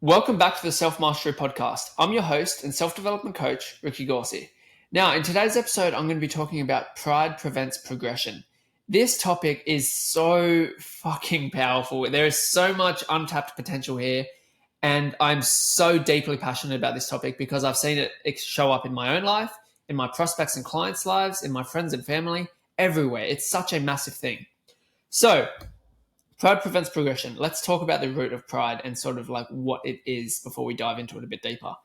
Welcome back to the Self Mastery Podcast. I'm your host and self-development coach, Ricky Gorsey. Now, in today's episode, I'm going to be talking about pride prevents progression. This topic is so fucking powerful. There is so much untapped potential here, and I'm so deeply passionate about this topic because I've seen it show up in my own life, in my prospects and clients' lives, in my friends and family, everywhere. It's such a massive thing. So, pride prevents progression. Let's talk about the root of pride and sort of like what it is before we dive into it a bit deeper.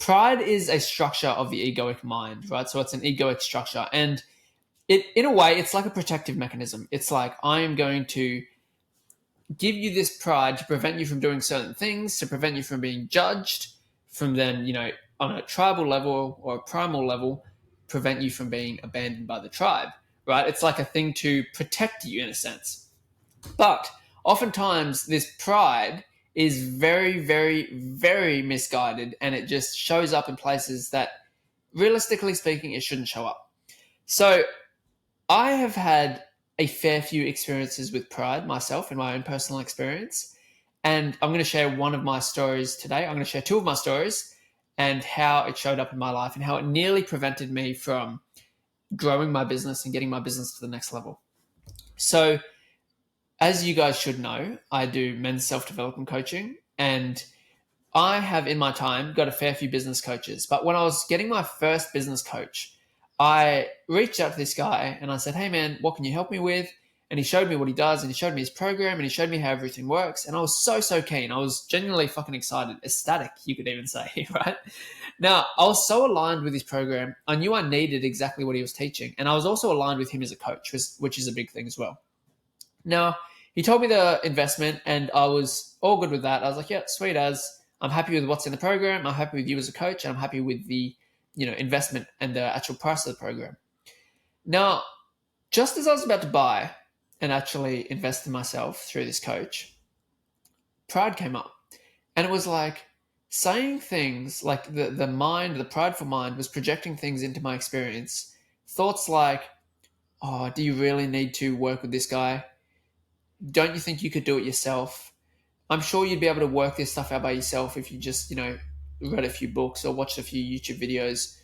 Pride is a structure of the egoic mind, right? So it's an egoic structure. And in a way, it's like a protective mechanism. It's like, I am going to give you this pride to prevent you from doing certain things, to prevent you from being judged, from then, on a tribal level or a primal level, prevent you from being abandoned by the tribe, right? It's like a thing to protect you in a sense. But oftentimes this pride is very, very, very misguided, and it just shows up in places that, realistically speaking, it shouldn't show up. So I have had a fair few experiences with pride myself in my own personal experience, and I'm going to share one of my stories today. I'm going to share two of my stories and how it showed up in my life and how it nearly prevented me from growing my business and getting my business to the next level. So, as you guys should know, I do men's self-development coaching, and I have in my time got a fair few business coaches. But when I was getting my first business coach, I reached out to this guy and I said, "Hey man, what can you help me with?" And he showed me what he does, and he showed me his program, and he showed me how everything works. And I was so keen. I was genuinely fucking excited, ecstatic, you could even say, right? Now, I was so aligned with his program. I knew I needed exactly what he was teaching. And I was also aligned with him as a coach, which is a big thing as well. Now, he told me the investment and I was all good with that. I was like, yeah, sweet as. I'm happy with what's in the program. I'm happy with you as a coach, and I'm happy with the, investment and the actual price of the program. Now, just as I was about to buy and actually invest in myself through this coach, pride came up. And it was like saying things like the prideful mind was projecting things into my experience. Thoughts like, oh, do you really need to work with this guy? Don't you think you could do it yourself? I'm sure you'd be able to work this stuff out by yourself if you just, read a few books or watched a few YouTube videos.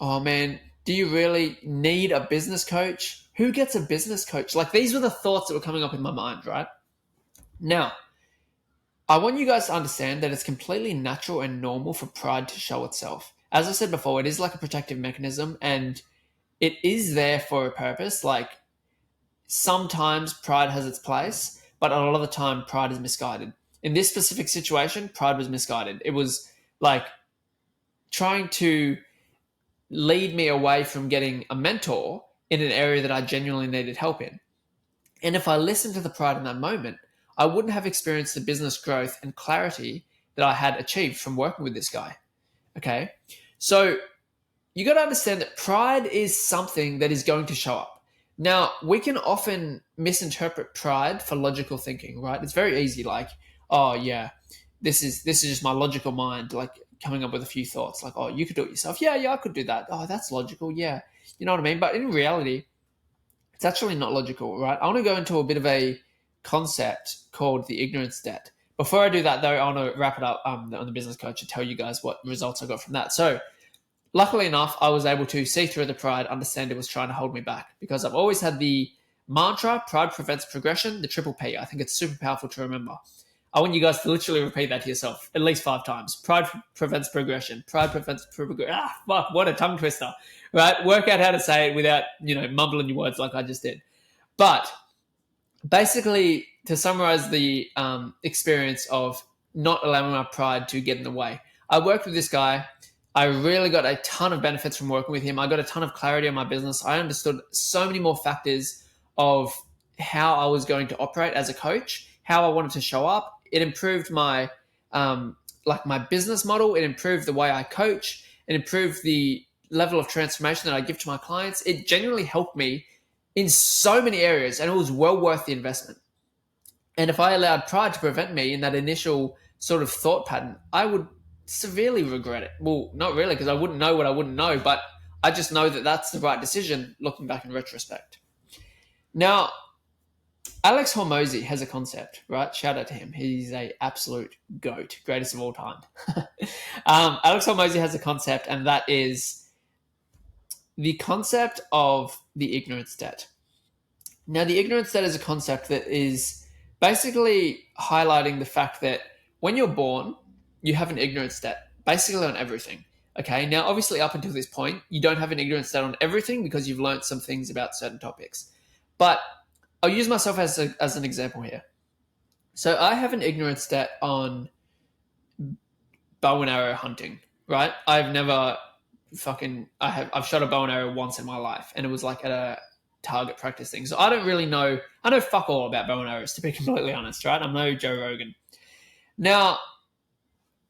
Oh man, do you really need a business coach? Who gets a business coach? Like, these were the thoughts that were coming up in my mind, right? Now, I want you guys to understand that it's completely natural and normal for pride to show itself. As I said before, it is like a protective mechanism, and it is there for a purpose. Like, sometimes pride has its place, but a lot of the time pride is misguided. In this specific situation, pride was misguided. It was like trying to lead me away from getting a mentor in an area that I genuinely needed help in. And if I listened to the pride in that moment, I wouldn't have experienced the business growth and clarity that I had achieved from working with this guy. Okay. So you got to understand that pride is something that is going to show up. Now, we can often misinterpret pride for logical thinking, right? It's very easy, like, oh yeah, this is just my logical mind, like coming up with a few thoughts, like, oh, you could do it yourself. Yeah, I could do that. Oh, that's logical. Yeah, you know what I mean? But in reality, it's actually not logical, right? I want to go into a bit of a concept called the ignorance debt. Before I do that, though, I want to wrap it up on the business coach and tell you guys what results I got from that. So, luckily enough, I was able to see through the pride, understand it was trying to hold me back, because I've always had the mantra, pride prevents progression, the triple P. I think it's super powerful to remember. I want you guys to literally repeat that to yourself at least 5 times. Pride prevents progression. Pride prevents progression. Ah, fuck, what a tongue twister, right? Work out how to say it without, mumbling your words like I just did. But basically, to summarize the experience of not allowing my pride to get in the way, I worked with this guy. I really got a ton of benefits from working with him. I got a ton of clarity on my business. I understood so many more factors of how I was going to operate as a coach, how I wanted to show up. It improved my my business model. It improved the way I coach. It improved the level of transformation that I give to my clients. It genuinely helped me in so many areas, and it was well worth the investment. And if I allowed pride to prevent me in that initial sort of thought pattern, I would severely regret it. Well, not really, because I wouldn't know what I wouldn't know, but I just know that that's the right decision looking back in retrospect. Now, Alex Hormozy has a concept, right? Shout out to him. He's a absolute goat, greatest of all time. Alex Hormozy has a concept, and that is the concept of the ignorance debt. Now, the ignorance debt is a concept that is basically highlighting the fact that when you're born, you have an ignorance debt basically on everything. Okay, now obviously, up until this point, you don't have an ignorance debt on everything because you've learned some things about certain topics. But I'll use myself as an example here. So I have an ignorance debt on bow and arrow hunting, right? I've shot a bow and arrow once in my life, and it was like at a target practice thing. So I don't really know. I know fuck all about bow and arrows, to be completely honest, right? I'm no Joe Rogan. Now,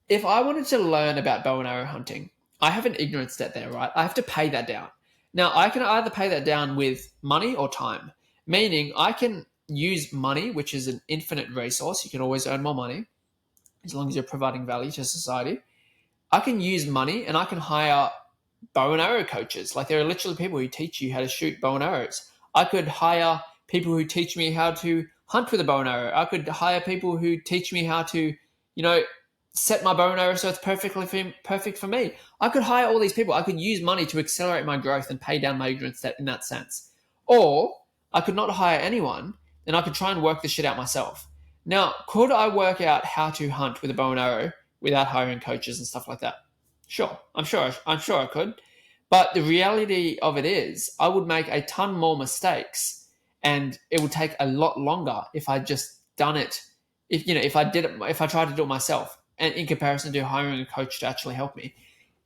if I wanted to learn about bow and arrow hunting, I have an ignorance debt there, right? I have to pay that down. Now, I can either pay that down with money or time, meaning I can use money, which is an infinite resource. You can always earn more money as long as you're providing value to society. I can use money and I can hire bow and arrow coaches. Like, there are literally people who teach you how to shoot bow and arrows. I could hire people who teach me how to hunt with a bow and arrow. I could hire people who teach me how to, set my bow and arrow so it's perfect for me. I could hire all these people. I could use money to accelerate my growth and pay down my ignorance debt in that sense. Or I could not hire anyone and I could try and work this shit out myself. Now, could I work out how to hunt with a bow and arrow without hiring coaches and stuff like that? Sure, I'm sure I could. But the reality of it is, I would make a ton more mistakes, and it would take a lot longer if I just done it. If I tried to do it myself, and in comparison to hiring a coach to actually help me.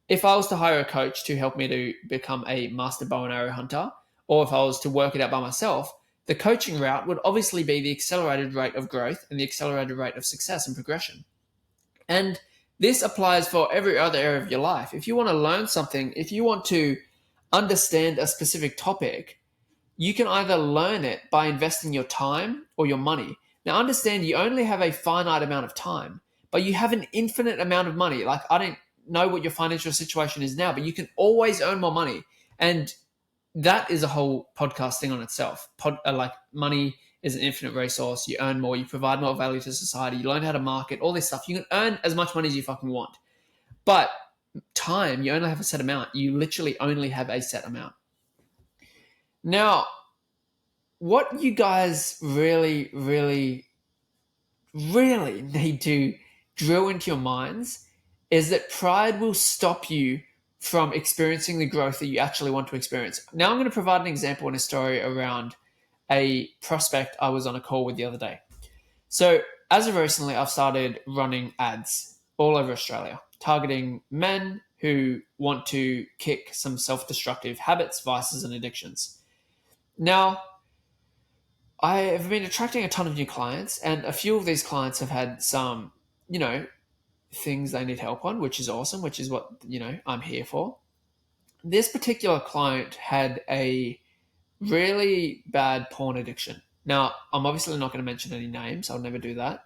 If I was to hire a coach to help me to become a master bow and arrow hunter, or if I was to work it out by myself, the coaching route would obviously be the accelerated rate of growth and the accelerated rate of success and progression. And this applies for every other area of your life. If you want to learn something, if you want to understand a specific topic, you can either learn it by investing your time or your money. Now, understand you only have a finite amount of time, but you have an infinite amount of money. Like, I don't know what your financial situation is now, but you can always earn more money. And that is a whole podcast thing on itself. Money is an infinite resource. You earn more, you provide more value to society, you learn how to market, all this stuff. You can earn as much money as you fucking want. But time, you only have a set amount. You literally only have a set amount. Now, what you guys really, really, really need to drill into your minds is that pride will stop you from experiencing the growth that you actually want to experience. Now, I'm going to provide an example and a story around a prospect I was on a call with the other day. So, as of recently, I've started running ads all over Australia, targeting men who want to kick some self-destructive habits, vices, and addictions. Now, I have been attracting a ton of new clients, and a few of these clients have had some, things they need help on, which is awesome, which is what, I'm here for. This particular client had a really bad porn addiction. Now, I'm obviously not going to mention any names. I'll never do that.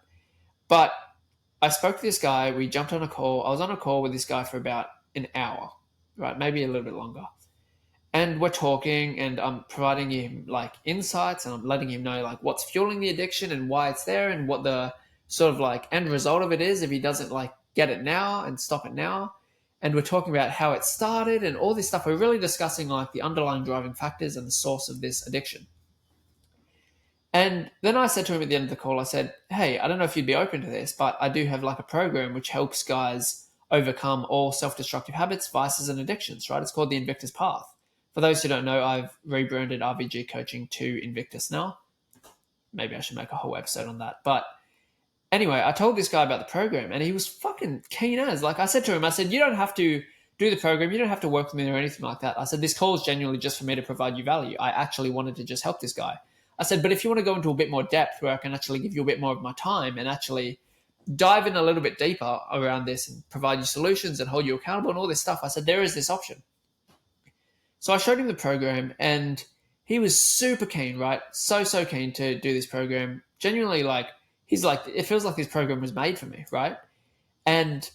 But I spoke to this guy. We jumped on a call. I was on a call with this guy for about an hour, right? Maybe a little bit longer. And we're talking, and I'm providing him like insights, and I'm letting him know like what's fueling the addiction and why it's there, and what the sort of like end result of it is if he doesn't like get it now and stop it now. And we're talking about how it started and all this stuff. We're really discussing like the underlying driving factors and the source of this addiction. And then I said to him at the end of the call, I said, hey, I don't know if you'd be open to this, but I do have like a program which helps guys overcome all self-destructive habits, vices, and addictions, right? It's called the Invictus Path. For those who don't know, I've rebranded RVG Coaching to Invictus now. Maybe I should make a whole episode on that. But anyway, I told this guy about the program, and he was fucking keen as. Like, I said to him, I said, you don't have to do the program. You don't have to work with me or anything like that. I said, this call is genuinely just for me to provide you value. I actually wanted to just help this guy. I said, but if you want to go into a bit more depth where I can actually give you a bit more of my time and actually dive in a little bit deeper around this and provide you solutions and hold you accountable and all this stuff, I said, there is this option. So I showed him the program, and he was super keen, right? So keen to do this program. Genuinely, like, he's like, it feels like this program was made for me, right? And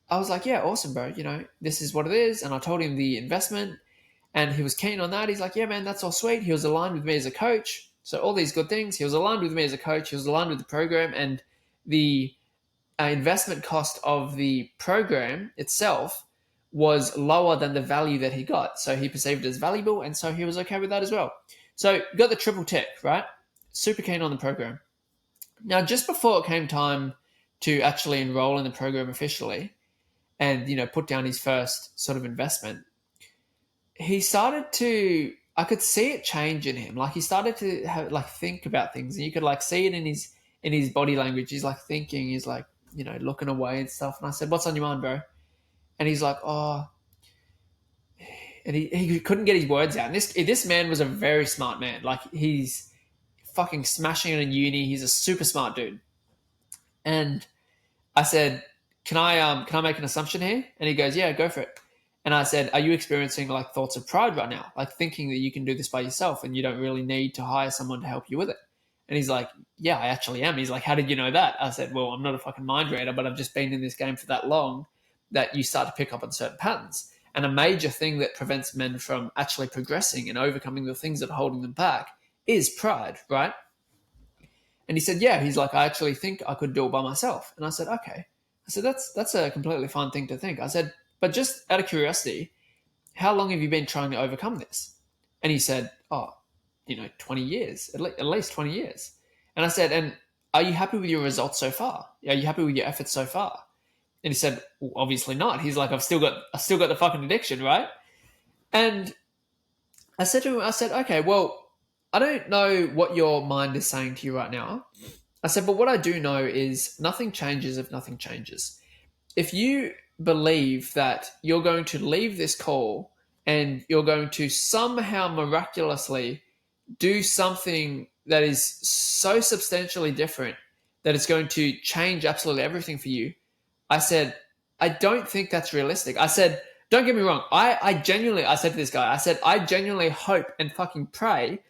I was like, yeah, awesome, bro. This is what it is. And I told him the investment, and he was keen on that. He's like, yeah, man, that's all sweet. He was aligned with me as a coach. So all these good things. He was aligned with me as a coach. He was aligned with the program, and the investment cost of the program itself was lower than the value that he got. So he perceived it as valuable, and so he was okay with that as well. So got the triple tick, right? Super keen on the program. Now, just before it came time to actually enroll in the program officially and, put down his first sort of investment, he started to, I could see it change in him. Like he started to have, think about things, and you could see it in his body language. He's thinking, he's looking away and stuff. And I said, "What's on your mind, bro?" And he's like, "Oh," and he couldn't get his words out. And this man was a very smart man. He's fucking smashing it in uni. He's a super smart dude. And I said, can I make an assumption here? And he goes, "Yeah, go for it." And I said, "Are you experiencing thoughts of pride right now? Thinking that you can do this by yourself and you don't really need to hire someone to help you with it?" And he's like, "Yeah, I actually am." He's like, "How did you know that?" I said, "Well, I'm not a fucking mind reader, but I've just been in this game for that long that you start to pick up on certain patterns. And a major thing that prevents men from actually progressing and overcoming the things that are holding them back is pride, right?" And he said, "Yeah." He's like, "I actually think I could do it by myself." And I said, "Okay." I said, that's a completely fine thing to think. I said, "But just out of curiosity, how long have you been trying to overcome this?" And he said, "Oh, 20 years, at least 20 years." And I said, "And are you happy with your results so far? Are you happy with your efforts so far?" And he said, "Well, obviously not." He's like, I've still got the fucking addiction, right?" And I said to him, "Okay, well, I don't know what your mind is saying to you right now." I said, "But what I do know is nothing changes if nothing changes. If you believe that you're going to leave this call and you're going to somehow miraculously do something that is so substantially different that it's going to change absolutely everything for you," I said, "I don't think that's realistic." I said, "Don't get me wrong. I genuinely," I said to this guy, I said, "I genuinely hope and fucking pray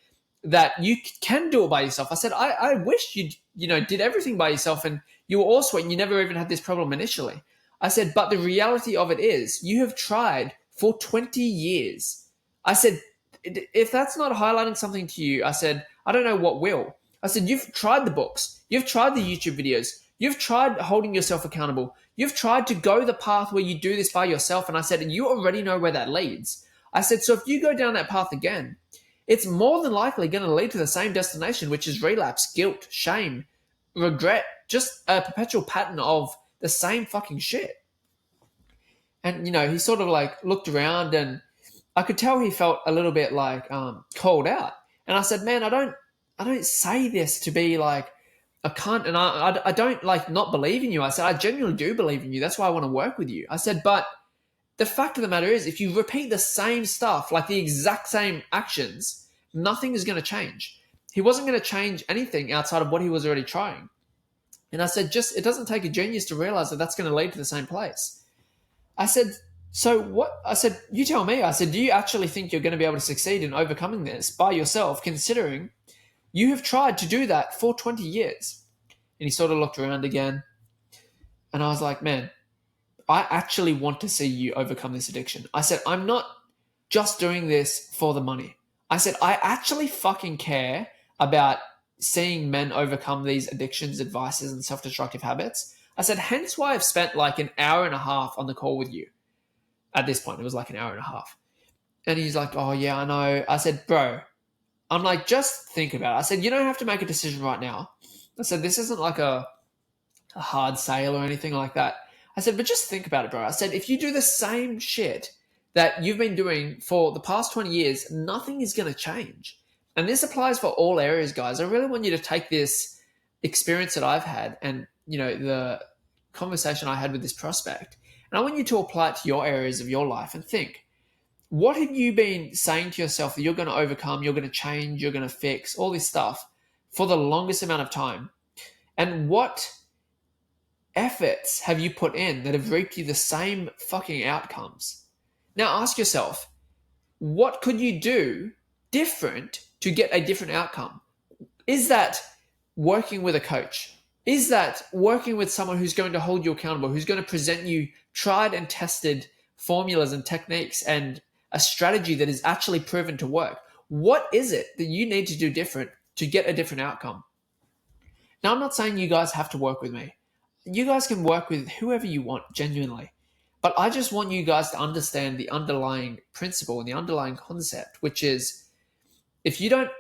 that you can do it by yourself." I said, I wish you did everything by yourself and you were also, and you never even had this problem initially." I said, "But the reality of it is you have tried for 20 years. I said, if that's not highlighting something to you, I said, I don't know what will." I said, "You've tried the books. You've tried the YouTube videos. You've tried holding yourself accountable. You've tried to go the path where you do this by yourself." And I said, "And you already know where that leads." I said, "So if you go down that path again, it's more than likely going to lead to the same destination, which is relapse, guilt, shame, regret, just a perpetual pattern of the same fucking shit." And, he sort of looked around, and I could tell he felt a little bit called out. And I said, "Man, I don't say this to be like a cunt, and I don't not believe in you." I said, "I genuinely do believe in you. That's why I want to work with you." I said, "But the fact of the matter is, if you repeat the same stuff, the exact same actions, nothing is going to change." He wasn't going to change anything outside of what he was already trying. And I said, it doesn't take a genius to realize that that's going to lead to the same place. I said, "So what?" I said, "You tell me." I said, "Do you actually think you're going to be able to succeed in overcoming this by yourself, considering you have tried to do that for 20 years? And he sort of looked around again. And I was like, "Man, I actually want to see you overcome this addiction." I said, "I'm not just doing this for the money." I said, "I actually fucking care about seeing men overcome these addictions, vices, and self-destructive habits." I said, "Hence why I've spent an hour and a half on the call with you." At this point, it was an hour and a half. And he's like, "Oh, yeah, I know." I said, "Bro," I'm like, "just think about it." I said, "You don't have to make a decision right now." I said, "This isn't a hard sale or anything like that." I said, "But just think about it, bro." I said, "If you do the same shit that you've been doing for the past 20 years, nothing is going to change." And this applies for all areas, guys. I really want you to take this experience that I've had and, the conversation I had with this prospect, and I want you to apply it to your areas of your life and think, what have you been saying to yourself that you're going to overcome, you're going to change, you're going to fix, all this stuff for the longest amount of time? And what efforts have you put in that have reaped you the same fucking outcomes? Now ask yourself, what could you do different to get a different outcome? Is that working with a coach? Is that working with someone who's going to hold you accountable, who's going to present you tried and tested formulas and techniques and a strategy that is actually proven to work? What is it that you need to do different to get a different outcome. Now, I'm not saying you guys have to work with me. You guys can work with whoever you want, genuinely. But I just want you guys to understand the underlying principle and the underlying concept, which is if you don't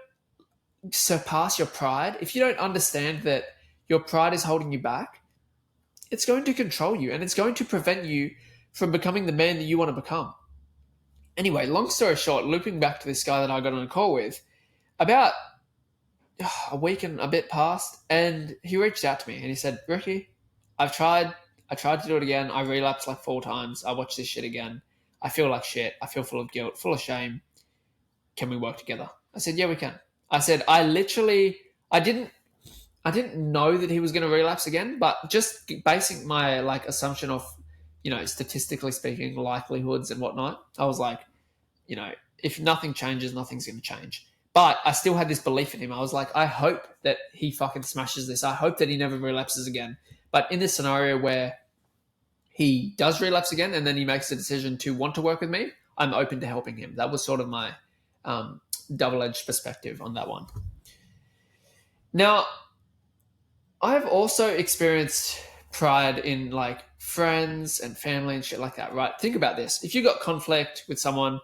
surpass your pride, if you don't understand that your pride is holding you back, it's going to control you and it's going to prevent you from becoming the man that you want to become. Anyway, long story short, looping back to this guy that I got on a call with, about a week and a bit passed, and he reached out to me and he said, Ricky, I tried to do it again. I relapsed like 4 times. I watched this shit again. I feel like shit. I feel full of guilt, full of shame. Can we work together? I said, yeah, we can. I said, I didn't know that he was going to relapse again, but just basing my like assumption of, statistically speaking, likelihoods and whatnot, I was like, if nothing changes, nothing's going to change. But I still had this belief in him. I was like, I hope that he fucking smashes this. I hope that he never relapses again. But in this scenario where he does relapse again and then he makes the decision to want to work with me, I'm open to helping him. That was sort of my double-edged perspective on that one. Now, I've also experienced pride in like friends and family and shit like that, right? Think about this. If you got conflict with someone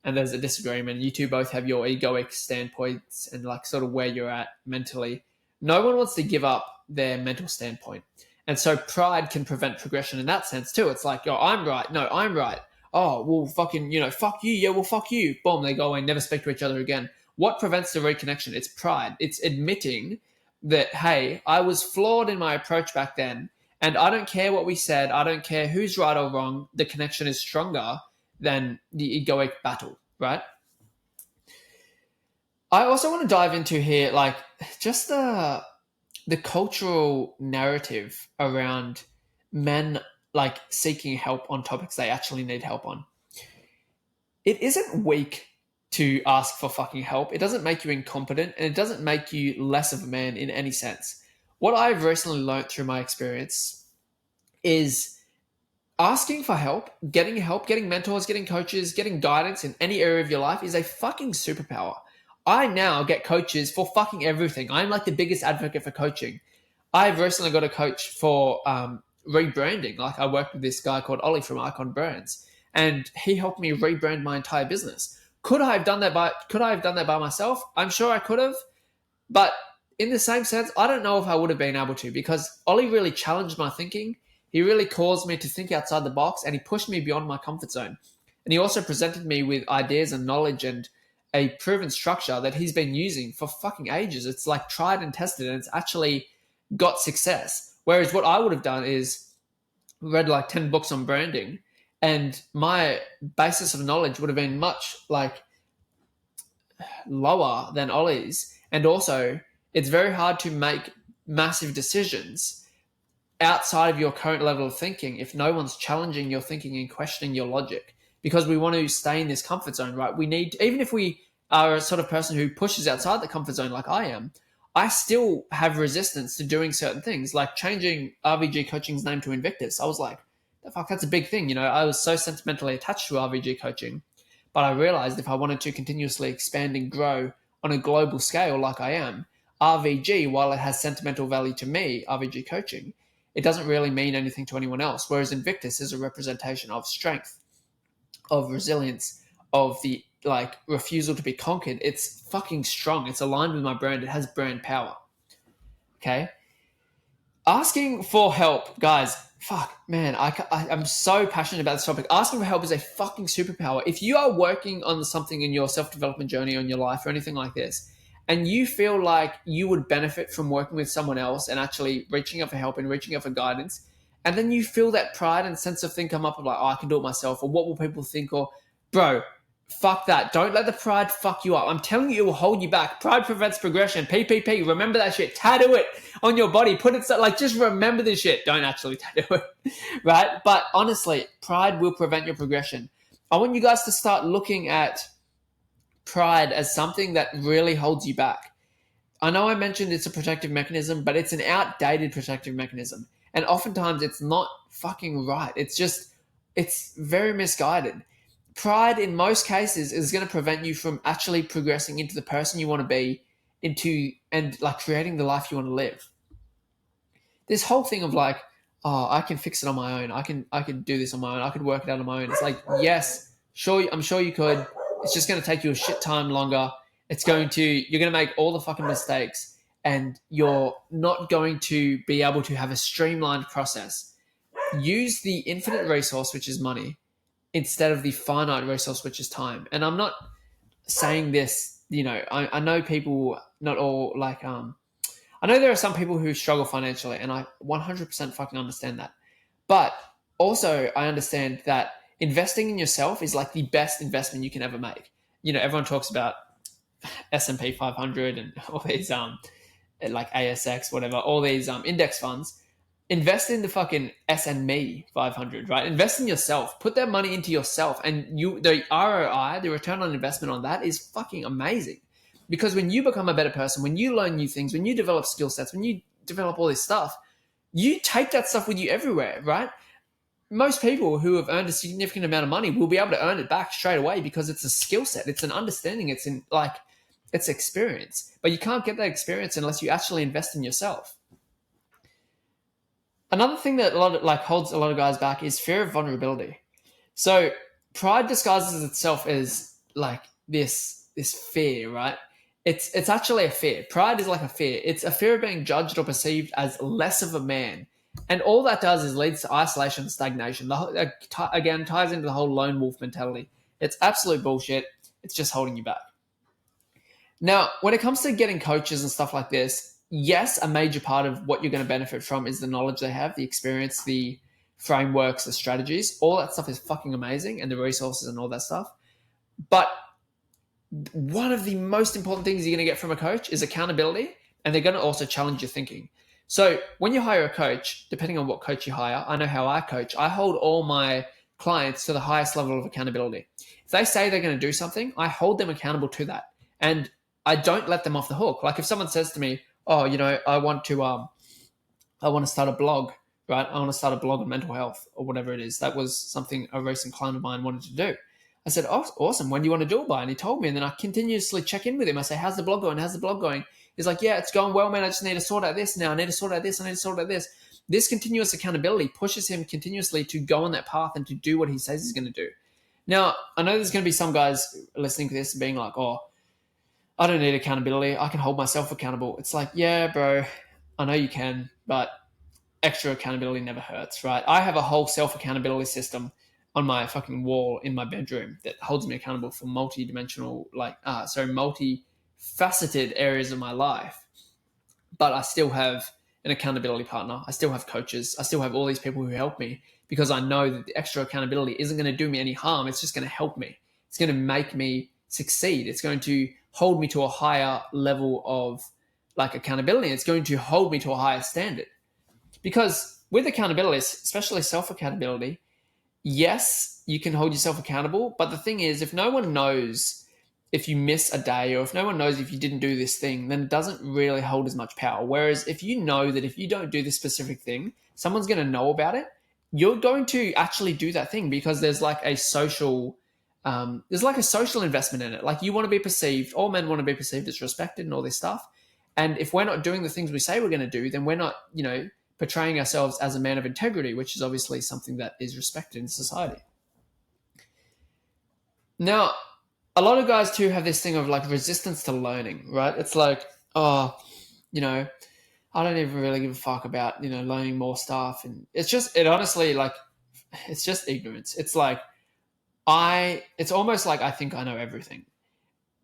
and there's a disagreement, you two both have your egoic standpoints and like sort of where you're at mentally, no one wants to give up their mental standpoint. And so pride can prevent progression in that sense too. It's like, I'm right. No, I'm right. Oh, well, fucking, fuck you. Yeah, well, fuck you. Boom, they go away and never speak to each other again. What prevents the reconnection? It's pride. It's admitting that, hey, I was flawed in my approach back then, and I don't care what we said. I don't care who's right or wrong. The connection is stronger than the egoic battle, right? I also want to dive into here, like, just the cultural narrative around men, like, seeking help on topics they actually need help on. It isn't weak to ask for fucking help. It doesn't make you incompetent, and it doesn't make you less of a man in any sense. What I've recently learned through my experience is asking for help, getting mentors, getting coaches, getting guidance in any area of your life is a fucking superpower. I now get coaches for fucking everything. I'm like the biggest advocate for coaching. I've recently got a coach for rebranding. Like, I worked with this guy called Ollie from Icon Brands, and he helped me rebrand my entire business. Could I have done that by myself? I'm sure I could have, but in the same sense, I don't know if I would have been able to, because Ollie really challenged my thinking. He really caused me to think outside the box, and he pushed me beyond my comfort zone. And he also presented me with ideas and knowledge and a proven structure that he's been using for fucking ages. It's like tried and tested, and it's actually got success. Whereas what I would have done is read like 10 books on branding, and my basis of knowledge would have been much like lower than Ollie's. And also, it's very hard to make massive decisions outside of your current level of thinking if no one's challenging your thinking and questioning your logic, because we want to stay in this comfort zone, right? We need, even if we are a sort of person who pushes outside the comfort zone like I am, I still have resistance to doing certain things, like changing RVG Coaching's name to Invictus. I was like, the fuck, that's a big thing. I was so sentimentally attached to RVG Coaching, but I realized if I wanted to continuously expand and grow on a global scale like I am, RVG, while it has sentimental value to me, RVG Coaching, it doesn't really mean anything to anyone else. Whereas Invictus is a representation of strength, of resilience, of the like refusal to be conquered. It's fucking strong. It's aligned with my brand. It has brand power. Okay. Asking for help, guys. Fuck, man. I'm so passionate about this topic. Asking for help is a fucking superpower. If you are working on something in your self-development journey, on your life, or anything like this, and you feel like you would benefit from working with someone else and actually reaching out for help and reaching out for guidance, and then you feel that pride and sense of thing come up of like, oh, I can do it myself, or what will people think, or bro, fuck that. Don't let the pride fuck you up. I'm telling you, it will hold you back. Pride prevents progression. PPP. Remember that shit. Tattoo it on your body. Put it, like, just remember this shit. Don't actually tattoo it, right? But honestly, pride will prevent your progression. I want you guys to start looking at pride as something that really holds you back. I know I mentioned it's a protective mechanism, but it's an outdated protective mechanism. And oftentimes it's not fucking right. It's very misguided. Pride in most cases is going to prevent you from actually progressing into the person you want to be into and like creating the life you want to live. This whole thing of like, oh, I can fix it on my own. I can do this on my own. I could work it out on my own. It's like, yes, sure, I'm sure you could. It's just going to take you a shit time longer. You're going to make all the fucking mistakes, and you're not going to be able to have a streamlined process. Use the infinite resource, which is money, instead of the finite resource, which is time. And I'm not saying this, I know people, not all like, I know there are some people who struggle financially, and I 100% fucking understand that. But also, I understand that investing in yourself is like the best investment you can ever make. Everyone talks about S&P 500 and all these like ASX, whatever, all these index funds. Invest in the fucking S&P 500, right? Invest in yourself. Put that money into yourself, and the ROI, the return on investment on that, is fucking amazing. Because when you become a better person, when you learn new things, when you develop skill sets, when you develop all this stuff, you take that stuff with you everywhere, right? Most people who have earned a significant amount of money will be able to earn it back straight away because it's a skill set, it's an understanding, it's experience. But you can't get that experience unless you actually invest in yourself. Another thing that holds a lot of guys back is fear of vulnerability. So pride disguises itself as like this fear, right? It's actually a fear. Pride is like a fear. It's a fear of being judged or perceived as less of a man. And all that does is leads to isolation and stagnation. Again, ties into the whole lone wolf mentality. It's absolute bullshit. It's just holding you back. Now, when it comes to getting coaches and stuff like this, yes, a major part of what you're going to benefit from is the knowledge they have, the experience, the frameworks, the strategies. All that stuff is fucking amazing, and the resources and all that stuff. But one of the most important things you're going to get from a coach is accountability, and they're going to also challenge your thinking. So when you hire a coach, depending on what coach you hire, I know how I coach, I hold all my clients to the highest level of accountability. If they say they're going to do something, I hold them accountable to that. And I don't let them off the hook. Like if someone says to me, oh, I want to start a blog, right? I want to start a blog on mental health or whatever it is. That was something a recent client of mine wanted to do. I said, oh, awesome. When do you want to do it by? And he told me, and then I continuously check in with him. I say, how's the blog going? How's the blog going? He's like, yeah, it's going well, man. I just need to sort out this now. I need to sort out this. I need to sort out this. This continuous accountability pushes him continuously to go on that path and to do what he says he's going to do. Now, I know there's going to be some guys listening to this and being like, oh, I don't need accountability. I can hold myself accountable. It's like, yeah, bro, I know you can, but extra accountability never hurts, right? I have a whole self-accountability system on my fucking wall in my bedroom that holds me accountable for multi-faceted areas of my life. But I still have an accountability partner. I still have coaches. I still have all these people who help me because I know that the extra accountability isn't going to do me any harm. It's just going to help me. It's going to make me succeed. It's going to hold me to a higher level of like accountability. It's going to hold me to a higher standard. Because with accountability, especially self-accountability, yes, you can hold yourself accountable. But the thing is, if no one knows if you miss a day or if no one knows if you didn't do this thing, then it doesn't really hold as much power. Whereas if you know that if you don't do this specific thing, someone's going to know about it, you're going to actually do that thing because there's like a social investment in it. Like you want to be perceived, all men want to be perceived as respected and all this stuff. And if we're not doing the things we say we're going to do, then we're not, portraying ourselves as a man of integrity, which is obviously something that is respected in society. Now, a lot of guys too have this thing of like resistance to learning, right? It's like, oh, I don't even really give a fuck about, learning more stuff. And it's just ignorance. It's like, it's almost like I think I know everything.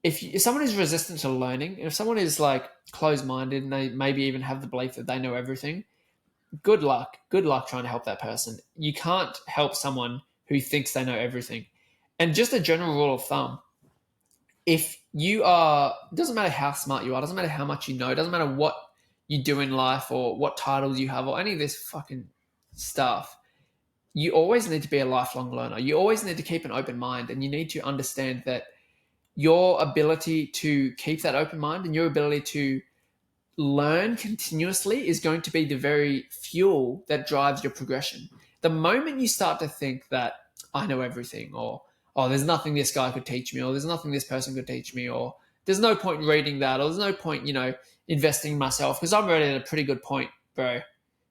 If someone is resistant to learning, if someone is like closed-minded and they maybe even have the belief that they know everything, good luck trying to help that person. You can't help someone who thinks they know everything. And just a general rule of thumb, doesn't matter how smart you are, doesn't matter how much you know, doesn't matter what you do in life or what titles you have or any of this fucking stuff, you always need to be a lifelong learner. You always need to keep an open mind, and you need to understand that your ability to keep that open mind and your ability to learn continuously is going to be the very fuel that drives your progression. The moment you start to think that I know everything, or, oh, there's nothing this guy could teach me, or there's nothing this person could teach me, or there's no point reading that, or there's no point, investing in myself because I'm already at a pretty good point, bro.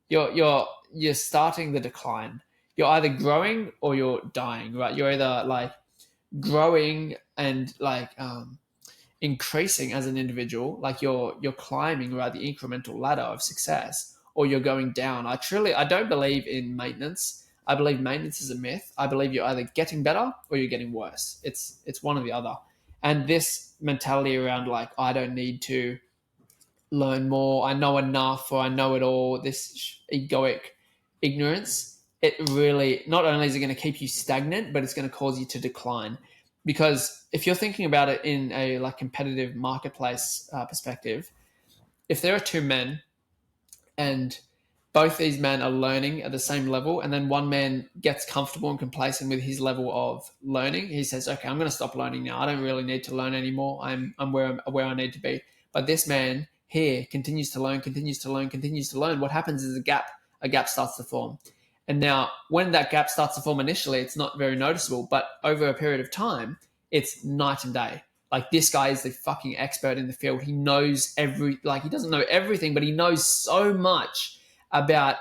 You're starting the decline. You're either growing or you're dying, right? You're either like growing and like increasing as an individual, like you're climbing, right, the incremental ladder of success, or you're going down. I don't believe in maintenance. I believe maintenance is a myth. I believe you're either getting better or you're getting worse. It's one or the other. And this mentality around like I don't need to learn more, I know enough, or I know it all, this egoic ignorance, it really, not only is it going to keep you stagnant, but it's going to cause you to decline. Because if you're thinking about it in a like competitive marketplace perspective, if there are two men and both these men are learning at the same level, and then one man gets comfortable and complacent with his level of learning, he says, okay, I'm going to stop learning now, I don't really need to learn anymore, I'm where I need to be. But this man here continues to learn, what happens is a gap starts to form. And now when that gap starts to form initially, it's not very noticeable, but over a period of time, it's night and day. Like this guy is the fucking expert in the field. He knows he doesn't know everything, but he knows so much about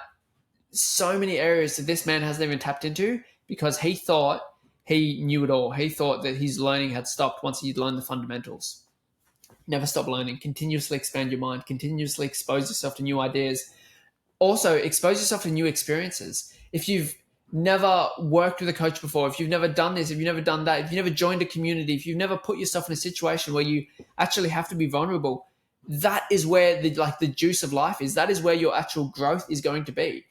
so many areas that this man hasn't even tapped into because he thought he knew it all. He thought that his learning had stopped once he'd learned the fundamentals. Never stop learning. Continuously expand your mind. Continuously expose yourself to new ideas. Also, expose yourself to new experiences. If you've never worked with a coach before, if you've never done this, if you've never done that, if you've never joined a community, if you've never put yourself in a situation where you actually have to be vulnerable, that is where the juice of life is. That is where your actual growth is going to be.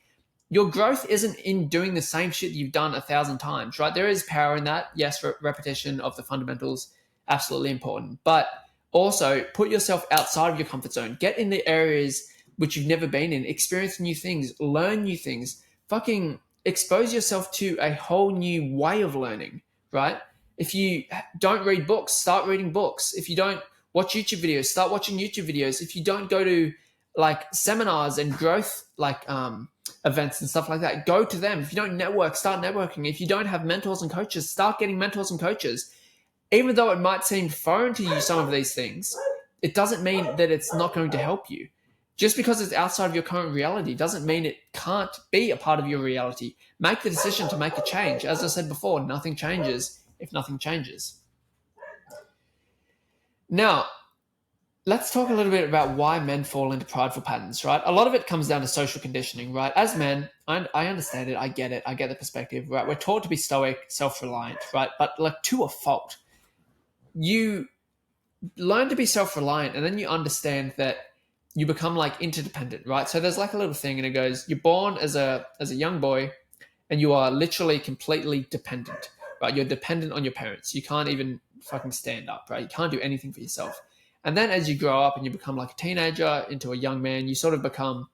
Your growth isn't in doing the same shit you've done 1,000 times, right? There is power in that. Yes, repetition of the fundamentals, absolutely important. But also put yourself outside of your comfort zone. Get in the areas which you've never been in. Experience new things. Learn new things. Fucking expose yourself to a whole new way of learning, right? If you don't read books, start reading books. If you don't watch YouTube videos, start watching YouTube videos. If you don't go to like seminars and growth events and stuff like that, go to them. If you don't network, start networking. If you don't have mentors and coaches, start getting mentors and coaches. Even though it might seem foreign to you, some of these things, it doesn't mean that it's not going to help you. Just because it's outside of your current reality doesn't mean it can't be a part of your reality. Make the decision to make a change. As I said before, nothing changes if nothing changes. Now, let's talk a little bit about why men fall into prideful patterns, right? A lot of it comes down to social conditioning, right? As men, I understand it. I get it. I get the perspective, right? We're taught to be stoic, self-reliant, right? But like to a fault. You learn to be self-reliant and then you understand that you become like interdependent, right? So there's like a little thing and it goes, you're born as a young boy and you are literally completely dependent, right? You're dependent on your parents. You can't even fucking stand up, right? You can't do anything for yourself. And then as you grow up and you become like a teenager into a young man, you sort of become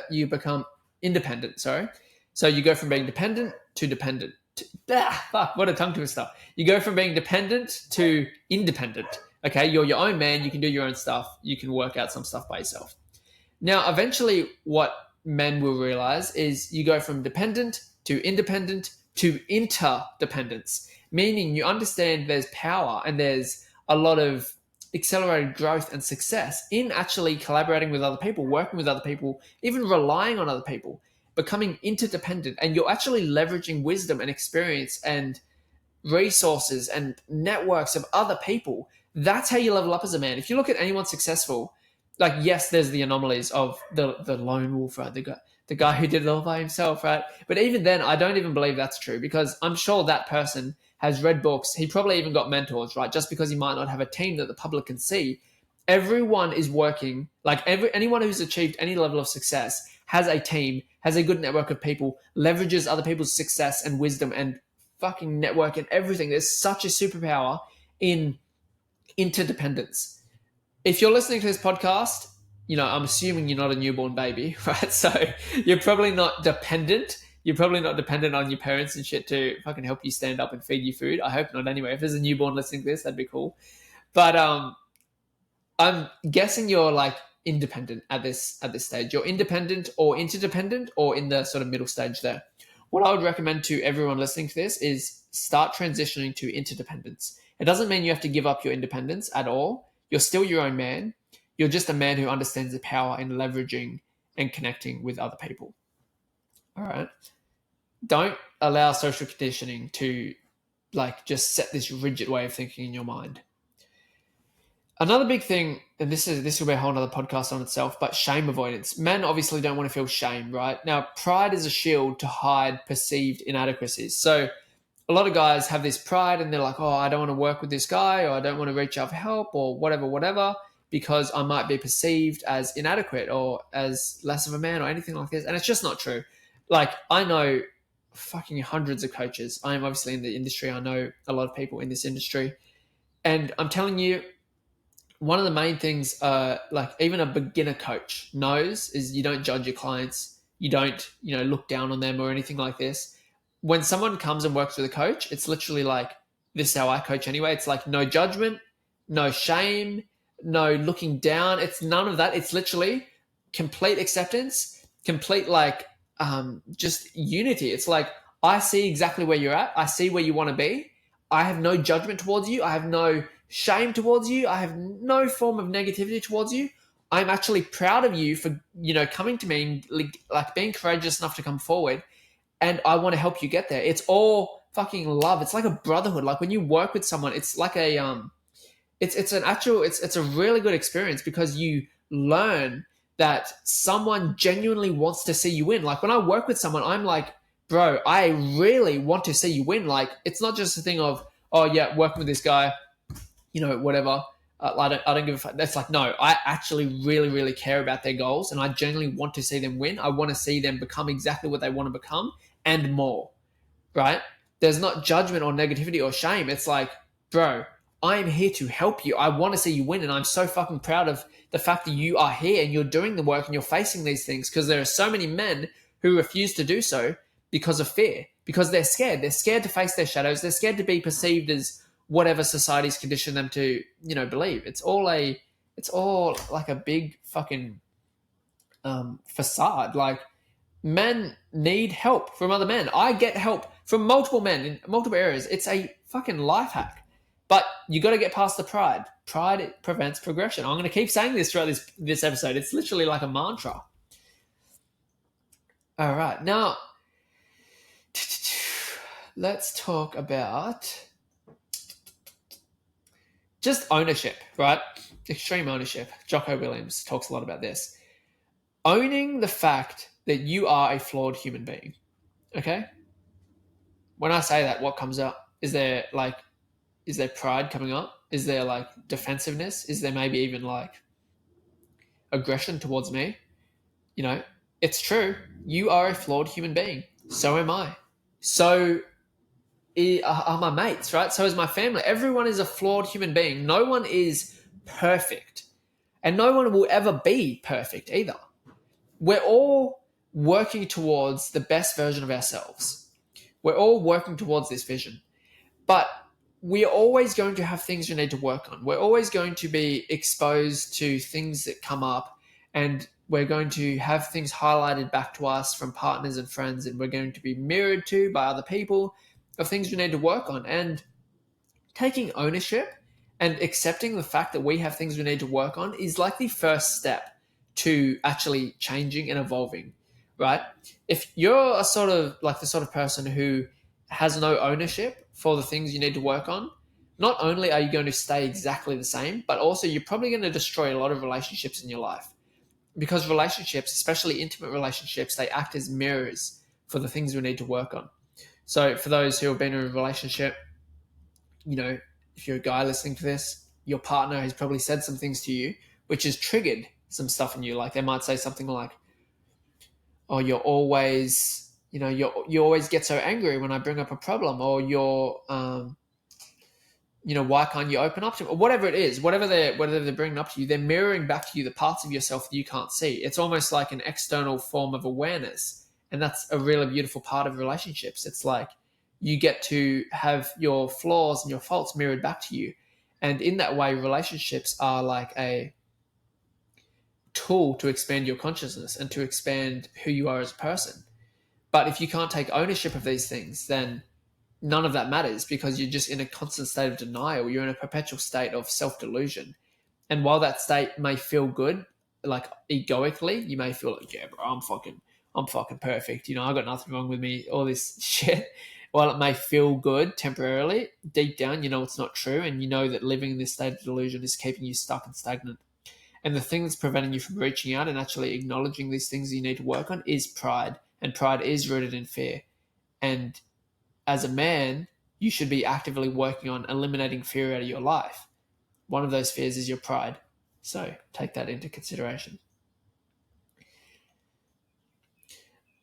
you become independent, sorry. So you go from being dependent to dependent. Fuck, what a tongue twister. You go from being dependent to independent. Okay, you're your own man, you can do your own stuff, you can work out some stuff by yourself. Now, eventually what men will realize is you go from dependent to independent to interdependence, meaning you understand there's power and there's a lot of accelerated growth and success in actually collaborating with other people, working with other people, even relying on other people, becoming interdependent, and you're actually leveraging wisdom and experience and resources and networks of other people. That's how you level up as a man. If you look at anyone successful, like yes, there's the anomalies of the lone wolf, right? The guy who did it all by himself, right? But even then, I don't even believe that's true because I'm sure that person has read books. He probably even got mentors, right? Just because he might not have a team that the public can see. Everyone is working, like anyone who's achieved any level of success has a team, has a good network of people, leverages other people's success and wisdom and fucking network and everything. There's such a superpower in interdependence. If you're listening to this podcast, I'm assuming you're not a newborn baby, right? So you're probably not dependent. You're probably not dependent on your parents and shit to fucking help you stand up and feed you food. I hope not anyway. If there's a newborn listening to this, that'd be cool. But I'm guessing you're like independent at this stage. You're independent or interdependent or in the sort of middle stage there. what I would recommend to everyone listening to this is start transitioning to interdependence. It doesn't mean you have to give up your independence at all. You're still your own man. You're just a man who understands the power in leveraging and connecting with other people. All right. Don't allow social conditioning to just set this rigid way of thinking in your mind. Another big thing, and this will be a whole other podcast on itself, but shame avoidance. Men obviously don't want to feel shame, right? Now, pride is a shield to hide perceived inadequacies. So a lot of guys have this pride and they're like, oh, I don't want to work with this guy, or I don't want to reach out for help, or whatever, because I might be perceived as inadequate or as less of a man or anything like this. And it's just not true. Like, I know fucking hundreds of coaches. I am obviously in the industry. I know a lot of people in this industry. And I'm telling you, one of the main things, even a beginner coach knows, is you don't judge your clients. You don't, look down on them or anything like this. When someone comes and works with a coach, it's literally like, this is how I coach anyway. It's like no judgment, no shame, no looking down. It's none of that. It's literally complete acceptance, complete just unity. It's like, I see exactly where you're at. I see where you want to be. I have no judgment towards you. I have no shame towards you. I have no form of negativity towards you. I'm actually proud of you for, coming to me and being courageous enough to come forward, and I want to help you get there. It's all fucking love. It's like a brotherhood. Like when you work with someone, it's like it's a really good experience, because you learn that someone genuinely wants to see you win. Like when I work with someone, I'm like, bro, I really want to see you win. Like, it's not just a thing of, oh yeah, working with this guy, whatever. I don't give a fuck. That's like, no, I actually really, really care about their goals, and I genuinely want to see them win. I want to see them become exactly what they want to become and more, right? There's not judgment or negativity or shame. It's like, bro, I'm here to help you. I want to see you win, and I'm so fucking proud of the fact that you are here and you're doing the work and you're facing these things, because there are so many men who refuse to do so because of fear, because they're scared. They're scared to face their shadows. They're scared to be perceived as whatever society's conditioned them to, believe. It's all like a big fucking facade. Like, men need help from other men. I get help from multiple men in multiple areas. It's a fucking life hack. But you got to get past the pride. Pride prevents progression. I'm going to keep saying this throughout this episode. It's literally like a mantra. All right. Now, let's talk about just ownership, right? Extreme ownership. Jocko Williams talks a lot about this. Owning the fact that you are a flawed human being. Okay? When I say that, what comes up? Is there pride coming up? Is there defensiveness? Is there maybe even aggression towards me? It's true. You are a flawed human being. So am I. So are my mates, right? So is my family. Everyone is a flawed human being. No one is perfect. And no one will ever be perfect either. We're all working towards the best version of ourselves. We're all working towards this vision. But we're always going to have things we need to work on. We're always going to be exposed to things that come up, and we're going to have things highlighted back to us from partners and friends, and we're going to be mirrored to by other people of things we need to work on. And taking ownership and accepting the fact that we have things we need to work on is like the first step to actually changing and evolving, right? If you're the sort of person who has no ownership for the things you need to work on, not only are you going to stay exactly the same, but also you're probably going to destroy a lot of relationships in your life. Because relationships, especially intimate relationships, they act as mirrors for the things we need to work on. So for those who have been in a relationship, if you're a guy listening to this, your partner has probably said some things to you which has triggered some stuff in you. Like they might say something like, oh, you're always, you always get so angry when I bring up a problem, or you're, why can't you open up to me? Or whatever it is, whatever they're bringing up to you, they're mirroring back to you the parts of yourself that you can't see. It's almost like an external form of awareness. And that's a really beautiful part of relationships. It's like you get to have your flaws and your faults mirrored back to you. And in that way, relationships are like a tool to expand your consciousness and to expand who you are as a person. But if you can't take ownership of these things, then none of that matters, because you're just in a constant state of denial. You're in a perpetual state of self-delusion. And while that state may feel good, like egoically, you may feel like, yeah, bro, I'm fucking perfect. I got nothing wrong with me, all this shit. While it may feel good temporarily, deep down, it's not true. And you know that living in this state of delusion is keeping you stuck and stagnant. And the thing that's preventing you from reaching out and actually acknowledging these things you need to work on is pride. And pride is rooted in fear. And as a man, you should be actively working on eliminating fear out of your life. One of those fears is your pride. So take that into consideration.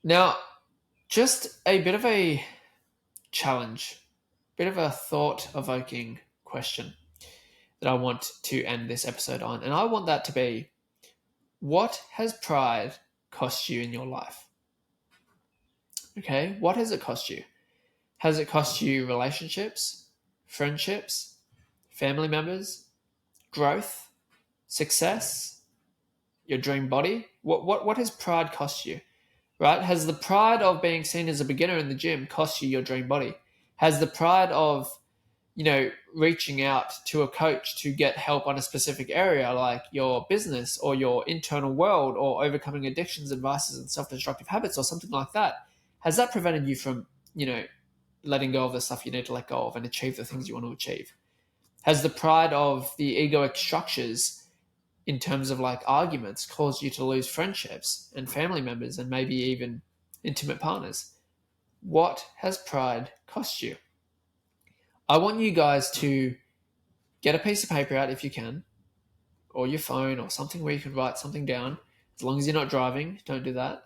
Now, just a bit of a challenge, bit of a thought-evoking question that I want to end this episode on. And I want that to be, what has pride cost you in your life? Okay, what has it cost you? Has it cost you relationships, friendships, family members, growth, success, your dream body? What has pride cost you? Right? Has the pride of being seen as a beginner in the gym cost you your dream body? Has the pride of, reaching out to a coach to get help on a specific area, like your business or your internal world, or overcoming addictions and vices and self-destructive habits or something like that, has that prevented you from, letting go of the stuff you need to let go of and achieve the things you want to achieve? Has the pride of the egoic structures in terms of like arguments caused you to lose friendships and family members and maybe even intimate partners? What has pride cost you? I want you guys to get a piece of paper out if you can, or your phone or something where you can write something down. As long as you're not driving, don't do that.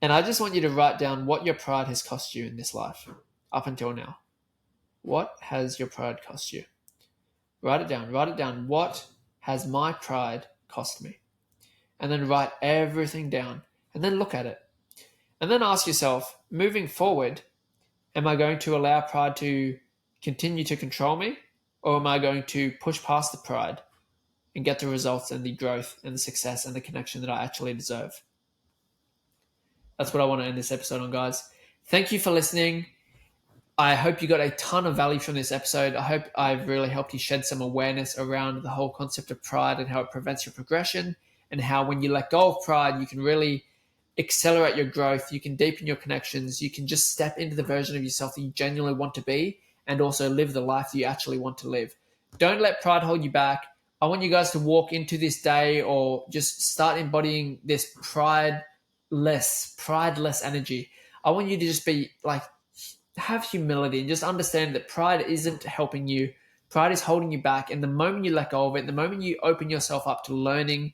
And I just want you to write down what your pride has cost you in this life up until now. What has your pride cost you? Write it down. Write it down. What has my pride cost me? And then write everything down. And then look at it. And then ask yourself, moving forward, am I going to allow pride to continue to control me? Or am I going to push past the pride and get the results and the growth and the success and the connection that I actually deserve? That's what I want to end this episode on, guys. Thank you for listening. I hope you got a ton of value from this episode. I hope I've really helped you shed some awareness around the whole concept of pride and how it prevents your progression, and how when you let go of pride, you can really accelerate your growth. You can deepen your connections. You can just step into the version of yourself that you genuinely want to be, and also live the life that you actually want to live. Don't let pride hold you back. I want you guys to walk into this day, or just start embodying this prideless energy. I want you to just be like, have humility and just understand that pride isn't helping you. Pride is holding you back. And the moment you let go of it, the moment you open yourself up to learning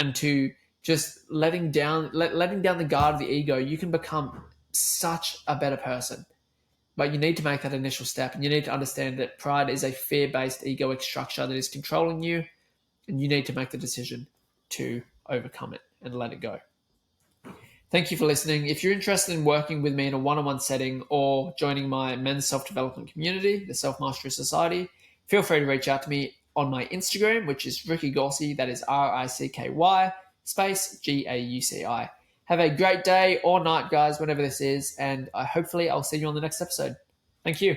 and to just letting down the guard of the ego, you can become such a better person. But you need to make that initial step, and you need to understand that pride is a fear-based egoic structure that is controlling you, and you need to make the decision to overcome it and let it go. Thank you for listening. If you're interested in working with me in a one-on-one setting or joining my men's self-development community, the Self Mastery Society, feel free to reach out to me on my Instagram, which is Ricky Gauci. That is RICKY space GAUCI. Have a great day or night, guys, whenever this is, and hopefully I'll see you on the next episode. Thank you.